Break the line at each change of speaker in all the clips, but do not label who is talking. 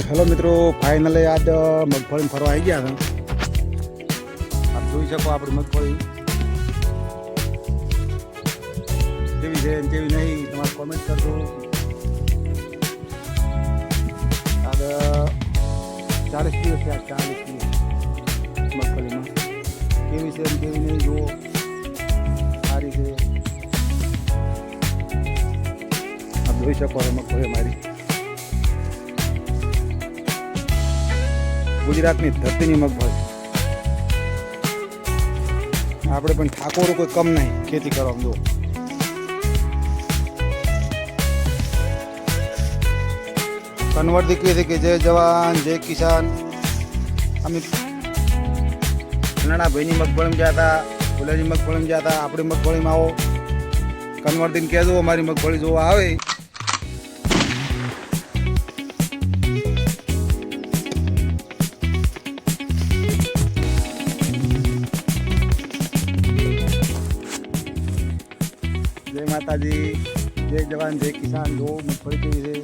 Hello मित्रों, finally आज मगफળી फरवा आई गया था। आप જોઈ શકો આપણી મગફળી કેવી છે અને કેવી નહીં તમારે કોમેન્ટ કરજો। આજ 40 દિવસ થયા, 40 દિવસ મગફળીમાં કેવી છે અને કેવી નહીં જુઓ। સારી છે, આપ જોઈ શકો છો મગફળી મારી ગુજરાતની ધરતીની મગફળી। આપણે પણ ઠાકોરો કોઈ કમ નહીં ખેતી કરવામાં। જો કન્વર્ટ દીકરી છે કે જય જવાન જય કિસાન। અમે નાના ભાઈની મગફળીમાં ગયા હતા, ઓલાની મગફળીમાં ગયા હતા, આપણી મગફળીમાં આવો કન્વર્ટ દીને કહેજો અમારી મગફળી જોવા આવે। जय माता जी, जय जवान जय किसान। जो मगफળી કેવી છે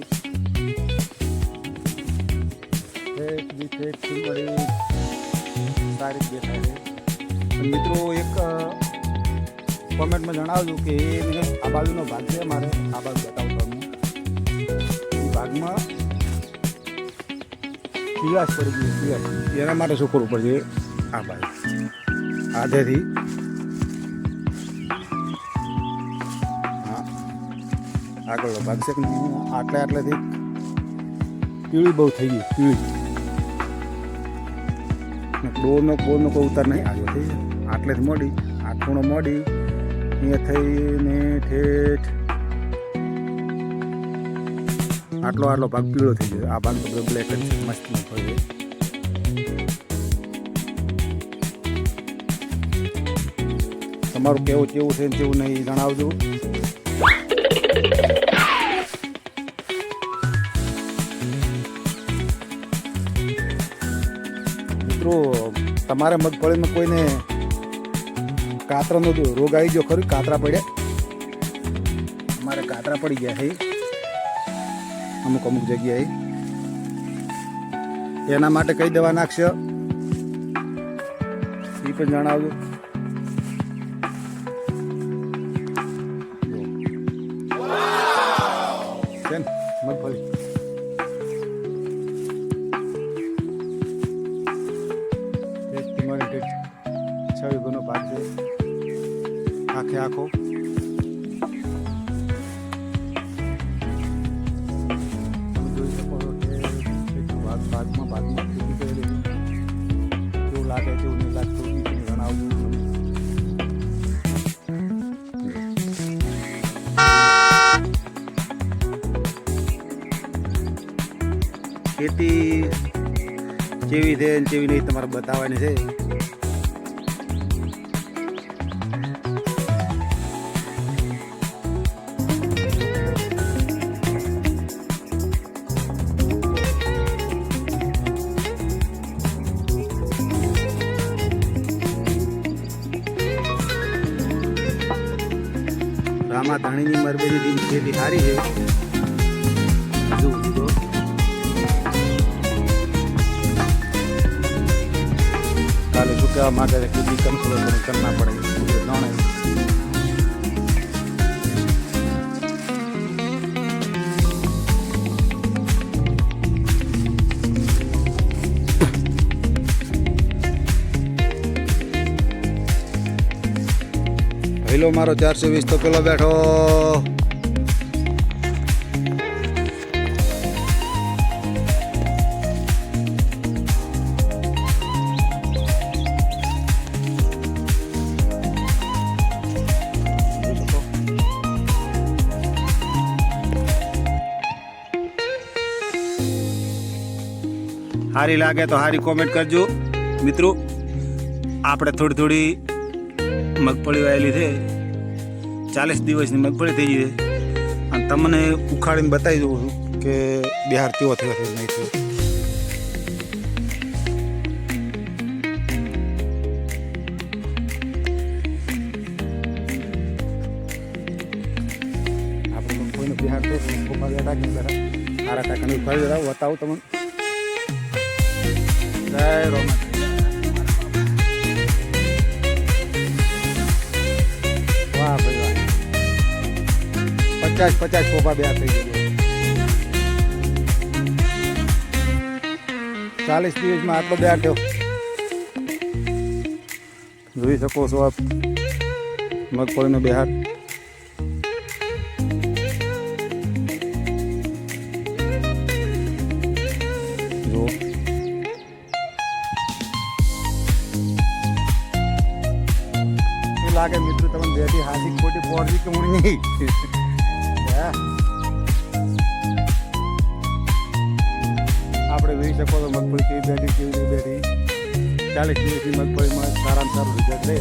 સારી દેખાય છે। મિત્રો એક કોમેન્ટમાં જણાવજો કે એને આ બાજુનો ભાગ છે, મારે આ બાજુ બતાવું તમને। એ ભાગમાં પીવાશ પડી ગઈ, પીવાશ એના માટે શું કરવું પડશે? આ બાજુ આધેથી આગળનો ભાગ છે કે આટલેથી પીળી બહુ થઈ ગઈ, પીળી બોરનો કોઈ ઉતાર નહીં આવ્યો થઈ જાય। આટલેથી મોડી, આ ખૂણો મોડી અહીંયા થઈને ઠેઠ આટલો ભાગ પીળો થઈ ગયો। આ ભાગ તો બ્લેક જ છે, મસ્ત મગફળી છે। તમારું કેવું કેવું છે કેવું નહીં જણાવજો। મિત્રો તમારે મગફળીમાં કોઈને કાતરાનો રોગ આવી ગયો ખરું? કાતરા પડ્યા? અમારે કાતરા પડી ગયા છે અમુક જગ્યાએ। એના માટે કઈ દવા નાખશો એ પણ જણાવજો। મગફળી છ વીઘાનો ભાગ છે, આખે આખો જોઈ શકો છો કે ભાગમાં ખેતી કરેલી છે। કેવું લાગે કેવું નહીં લાગતું જણાવજો। ખેતી કેવી છે અને કેવી નહીં તમારે બતાવવાની છે। રામા ધાણીની મરબેની ખેતી સારી છે। કાલે શું કહેવા માંગે છે? ખેતી કંટ્રોલ કરના પડે જાણે। પહેલો મારો 420 તો પેલો બેઠો। સારી લાગે તો સારી કોમેન્ટ કરજો મિત્રો। આપણે થોડી થોડી મગફળી વાયેલી છે, 40 દિવસની મગફળી થઈ ગઈ છે અને તમને ઉખાડીને બતાવી દઉં છું કે બિહાર કેવો થયો છે નહીં થયો। આપણે મગફળીનો બિહાર તો બેઠા સારા ટાંકાને ઉખાડી બતાવું તમને। જય રોમા. વાહ ભાઈ વાહ. 50 ફોફા બે થઈ ગયા. 40 દિવસમાં આટલો બે થયો. જોઈ શકો છો આપ મગફળીનો બેહાર. જો શું લાગે મિત્રો તમને બેઠી હાથી ખોટી પોડવી કે હું નહીં? આપણે જોઈ શકો તો મગફળી કેવી બેઠી કેવી નહીં બેઠી. 40 દિવસની મગફળીમાં સારામાં સારું રિઝલ્ટ રહે.